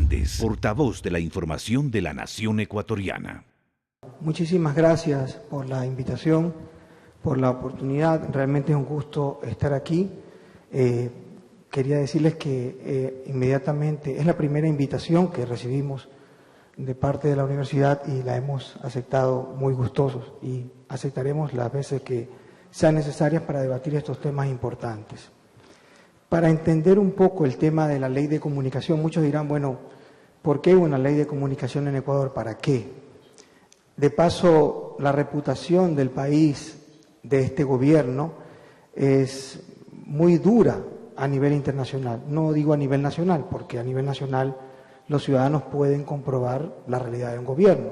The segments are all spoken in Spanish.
Hernández, portavoz de la información de la Nación Ecuatoriana. Muchísimas gracias por la invitación, por la oportunidad. Realmente es un gusto estar aquí. Quería decirles que inmediatamente es la primera invitación que recibimos de parte de la universidad y la hemos aceptado muy gustosos y aceptaremos las veces que sean necesarias para debatir estos temas importantes. Para entender un poco el tema de la ley de comunicación, muchos dirán, bueno, ¿por qué una ley de comunicación en Ecuador? ¿Para qué? De paso, la reputación del país, de este gobierno, es muy dura a nivel internacional. No digo a nivel nacional, porque a nivel nacional los ciudadanos pueden comprobar la realidad de un gobierno.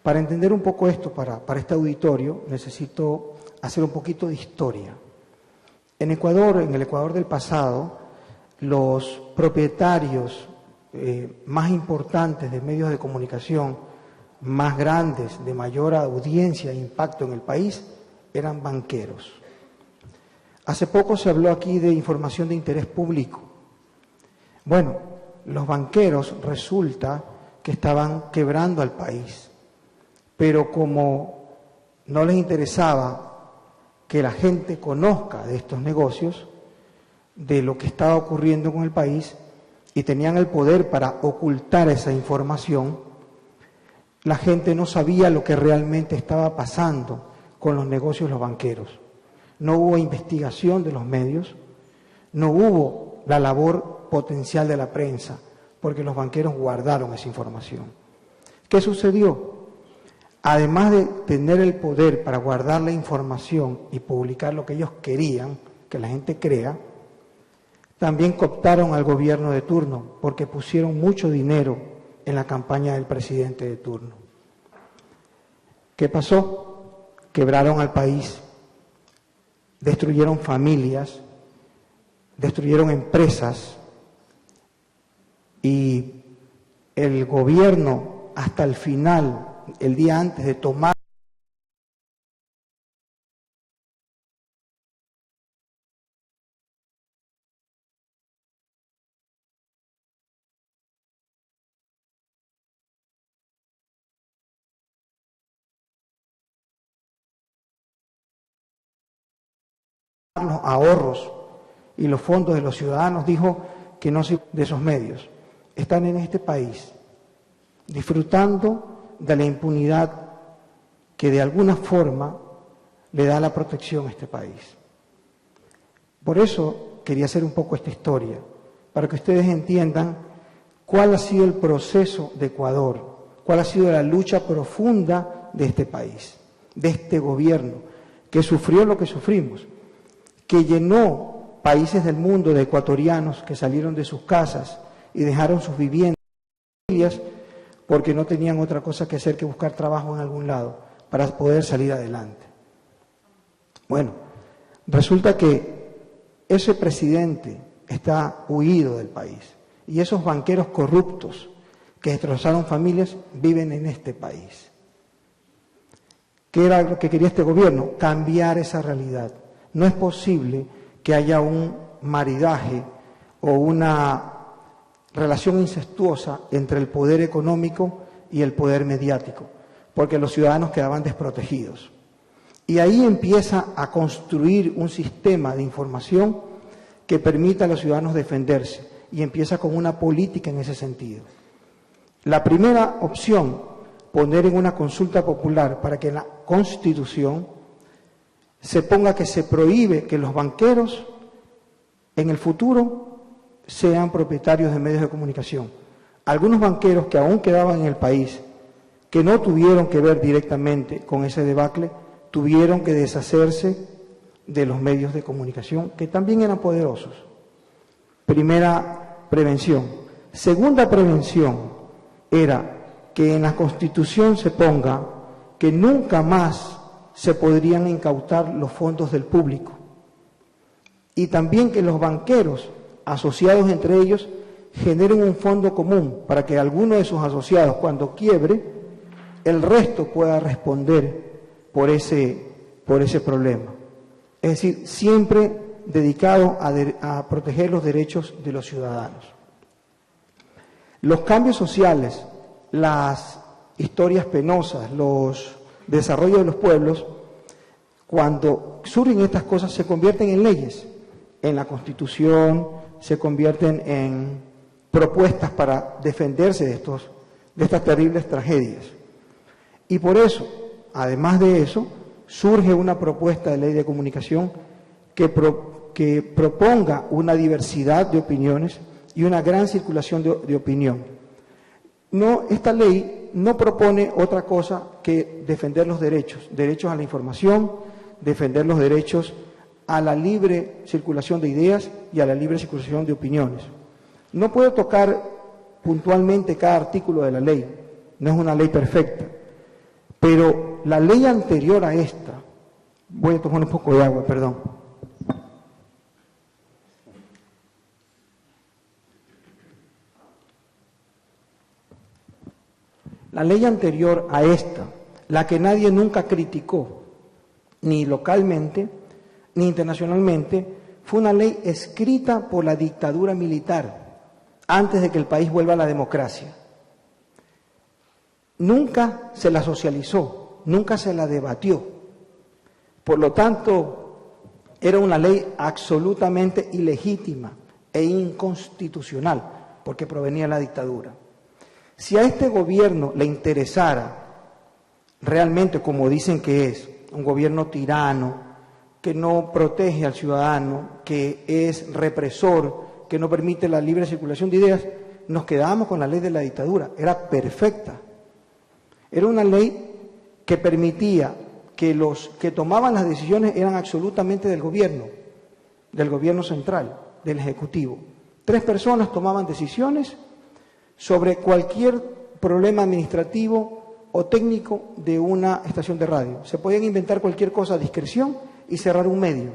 Para entender un poco esto, para este auditorio, necesito hacer un poquito de historia. En Ecuador, en el Ecuador del pasado, los propietarios más importantes de medios de comunicación, más grandes, de mayor audiencia e impacto en el país, eran banqueros. Hace poco se habló aquí de información de interés público. Bueno, los banqueros resulta que estaban quebrando al país, pero como no les interesaba que la gente conozca de estos negocios, de lo que estaba ocurriendo con el país, y tenían el poder para ocultar esa información, la gente no sabía lo que realmente estaba pasando con los negocios de los banqueros. No hubo investigación de los medios, no hubo la labor potencial de la prensa, porque los banqueros guardaron esa información. ¿Qué sucedió? Además de tener el poder para guardar la información y publicar lo que ellos querían que la gente crea, también cooptaron al gobierno de turno, porque pusieron mucho dinero en la campaña del presidente de turno. ¿Qué pasó? Quebraron al país, destruyeron familias, destruyeron empresas y el gobierno hasta el final, el día antes de tomar los ahorros y los fondos de los ciudadanos, dijo que no se de esos medios. Están en este país, disfrutando de la impunidad que de alguna forma le da la protección a este país. Por eso quería hacer un poco esta historia, para que ustedes entiendan cuál ha sido el proceso de Ecuador, cuál ha sido la lucha profunda de este país, de este gobierno, que sufrió lo que sufrimos, que llenó países del mundo de ecuatorianos que salieron de sus casas y dejaron sus viviendas porque no tenían otra cosa que hacer que buscar trabajo en algún lado para poder salir adelante. Bueno, resulta que ese presidente está huido del país y esos banqueros corruptos que destrozaron familias viven en este país. ¿Qué era lo que quería este gobierno? Cambiar esa realidad. No es posible que haya un maridaje o una relación incestuosa entre el poder económico y el poder mediático, porque los ciudadanos quedaban desprotegidos. Y ahí empieza a construir un sistema de información que permita a los ciudadanos defenderse y empieza con una política en ese sentido. La primera opción, poner en una consulta popular para que en la Constitución se ponga que se prohíbe que los banqueros en el futuro sean propietarios de medios de comunicación. Algunos banqueros que aún quedaban en el país, que no tuvieron que ver directamente con ese debacle, tuvieron que deshacerse de los medios de comunicación, que también eran poderosos. Primera prevención. Segunda prevención era que en la Constitución se ponga que nunca más se podrían incautar los fondos del público. Y también que los banqueros, asociados entre ellos, generen un fondo común para que alguno de sus asociados, cuando quiebre, el resto pueda responder por ese problema. Es decir, siempre dedicado a proteger los derechos de los ciudadanos. Los cambios sociales, las historias penosas, los desarrollos de los pueblos, cuando surgen estas cosas se convierten en leyes, en la Constitución, se convierten en propuestas para defenderse de estas terribles tragedias. Y por eso, además de eso, surge una propuesta de ley de comunicación que proponga una diversidad de opiniones y una gran circulación de opinión. Esta ley no propone otra cosa que defender los derechos a la información, defender los derechos a la libre circulación de ideas y a la libre circulación de opiniones. No puedo tocar puntualmente cada artículo de la ley, no es una ley perfecta, pero la ley anterior a esta, voy a tomar un poco de agua, perdón. La ley anterior a esta, la que nadie nunca criticó, ni localmente, ni internacionalmente, fue una ley escrita por la dictadura militar, antes de que el país vuelva a la democracia. Nunca se la socializó, nunca se la debatió. Por lo tanto, era una ley absolutamente ilegítima e inconstitucional, porque provenía de la dictadura. Si a este gobierno le interesara realmente, como dicen que es, un gobierno tirano, que no protege al ciudadano, que es represor, que no permite la libre circulación de ideas, nos quedábamos con la ley de la dictadura. Era perfecta. Era una ley que permitía que los que tomaban las decisiones eran absolutamente del gobierno central, del Ejecutivo. 3 personas tomaban decisiones sobre cualquier problema administrativo o técnico de una estación de radio. Se podían inventar cualquier cosa a discreción y cerrar un medio.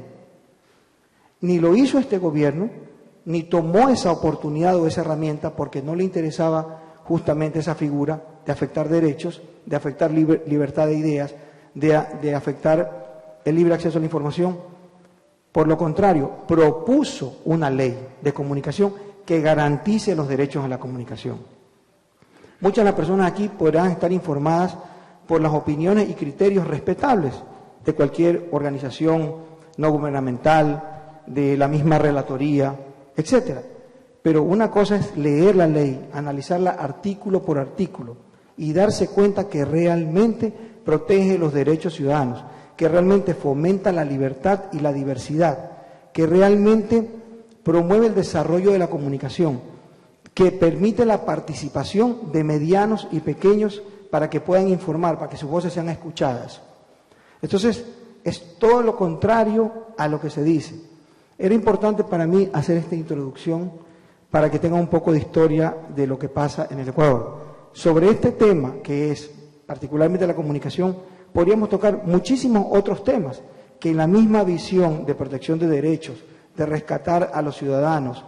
Ni lo hizo este gobierno, ni tomó esa oportunidad o esa herramienta porque no le interesaba justamente esa figura de afectar derechos, de afectar libertad de ideas, de afectar el libre acceso a la información. Por lo contrario, propuso una ley de comunicación que garantice los derechos a la comunicación. Muchas de las personas aquí podrán estar informadas por las opiniones y criterios respetables de cualquier organización no gubernamental, de la misma relatoría, etcétera. Pero una cosa es leer la ley, analizarla artículo por artículo y darse cuenta que realmente protege los derechos ciudadanos, que realmente fomenta la libertad y la diversidad, que realmente promueve el desarrollo de la comunicación, que permite la participación de medianos y pequeños para que puedan informar, para que sus voces sean escuchadas. Entonces, es todo lo contrario a lo que se dice. Era importante para mí hacer esta introducción para que tenga un poco de historia de lo que pasa en el Ecuador. Sobre este tema, que es particularmente la comunicación, podríamos tocar muchísimos otros temas que en la misma visión de protección de derechos, de rescatar a los ciudadanos,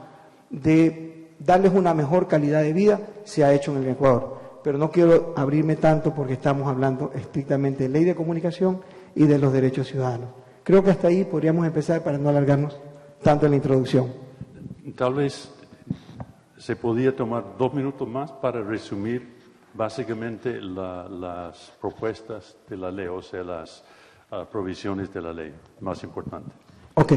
de darles una mejor calidad de vida, se ha hecho en el Ecuador. Pero no quiero abrirme tanto porque estamos hablando estrictamente de ley de comunicación y de los derechos ciudadanos. Creo que hasta ahí podríamos empezar para no alargarnos tanto en la introducción. Tal vez se podía tomar 2 minutos más para resumir básicamente las propuestas de la ley, o sea, las provisiones de la ley más importantes. Ok.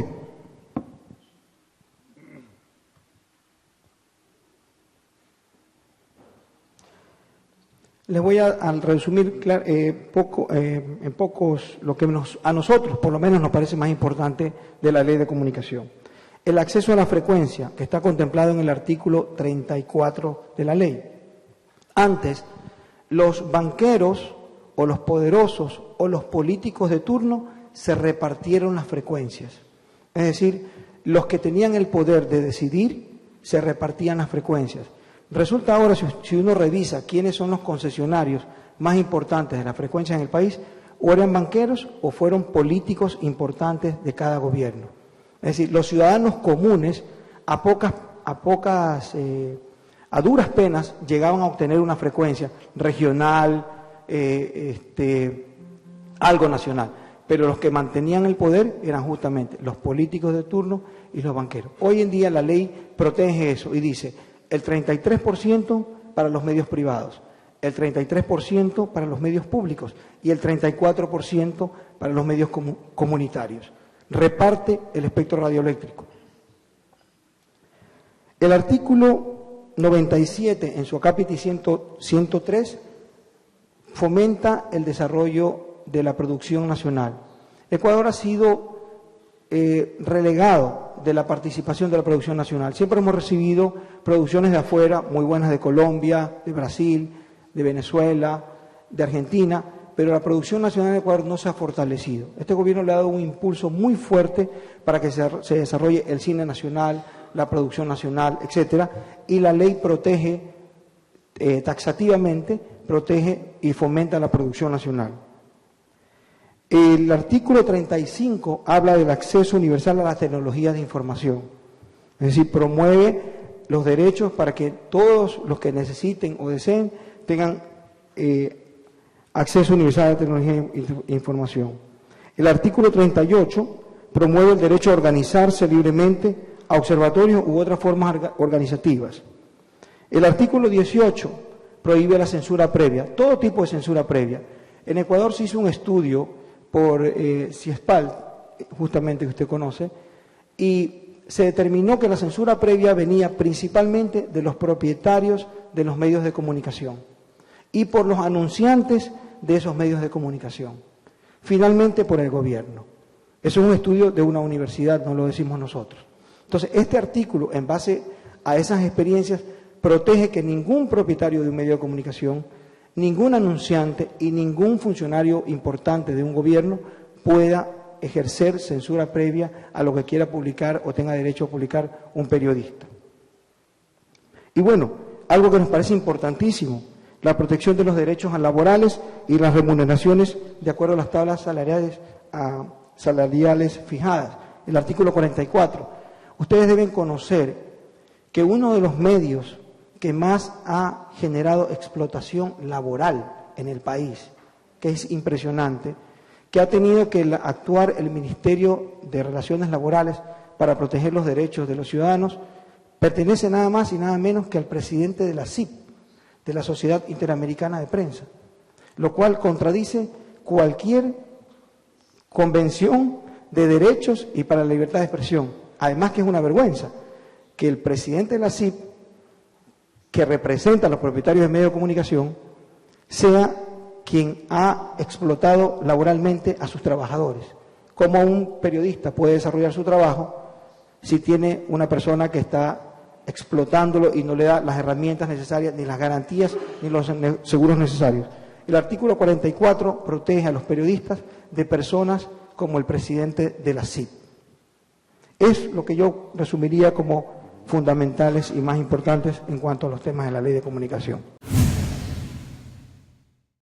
Les voy a resumir en pocos lo que a nosotros, por lo menos, nos parece más importante de la ley de comunicación. El acceso a la frecuencia, que está contemplado en el artículo 34 de la ley. Antes, los banqueros o los poderosos o los políticos de turno se repartieron las frecuencias. Es decir, los que tenían el poder de decidir se repartían las frecuencias. Resulta ahora, si uno revisa quiénes son los concesionarios más importantes de las frecuencias en el país, o eran banqueros o fueron políticos importantes de cada gobierno. Es decir, los ciudadanos comunes a duras penas llegaban a obtener una frecuencia regional, algo nacional. Pero los que mantenían el poder eran justamente los políticos de turno y los banqueros. Hoy en día la ley protege eso y dice: el 33% para los medios privados, el 33% para los medios públicos y el 34% para los medios comunitarios. Reparte el espectro radioeléctrico. El artículo 97, en su acápite 103, fomenta el desarrollo de la producción nacional. Ecuador ha sido relegado de la participación de la producción nacional. Siempre hemos recibido producciones de afuera, muy buenas, de Colombia, de Brasil, de Venezuela, de Argentina, pero la producción nacional de Ecuador no se ha fortalecido. Este gobierno le ha dado un impulso muy fuerte para que se desarrolle el cine nacional, la producción nacional, etcétera, y la ley protege taxativamente, protege y fomenta la producción nacional. El artículo 35 habla del acceso universal a las tecnologías de información, es decir, promueve los derechos para que todos los que necesiten o deseen tengan acceso universal a la tecnología de información. El artículo 38 promueve el derecho a organizarse libremente a observatorios u otras formas organizativas. El artículo 18 prohíbe la censura previa, todo tipo de censura previa. En Ecuador se hizo un estudio por CIESPAL, justamente que usted conoce, y se determinó que la censura previa venía principalmente de los propietarios de los medios de comunicación y por los anunciantes de esos medios de comunicación, finalmente por el gobierno. Eso es un estudio de una universidad, no lo decimos nosotros. Entonces, este artículo, en base a esas experiencias, protege que ningún propietario de un medio de comunicación, ningún anunciante y ningún funcionario importante de un gobierno pueda ejercer censura previa a lo que quiera publicar o tenga derecho a publicar un periodista. Y bueno, algo que nos parece importantísimo, la protección de los derechos laborales y las remuneraciones de acuerdo a las tablas salariales fijadas, el artículo 44. Ustedes deben conocer que uno de los medios que más ha generado explotación laboral en el país, que es impresionante, que ha tenido que actuar el Ministerio de Relaciones Laborales para proteger los derechos de los ciudadanos, pertenece nada más y nada menos que al presidente de la SIP, de la Sociedad Interamericana de Prensa, lo cual contradice cualquier convención de derechos y para la libertad de expresión. Además que es una vergüenza que el presidente de la SIP, que representa a los propietarios de medios de comunicación, sea quien ha explotado laboralmente a sus trabajadores. ¿Cómo un periodista puede desarrollar su trabajo si tiene una persona que está explotándolo y no le da las herramientas necesarias, ni las garantías, ni los seguros necesarios? El artículo 44 protege a los periodistas de personas como el presidente de la SIP. Es lo que yo resumiría como fundamentales y más importantes en cuanto a los temas de la ley de comunicación.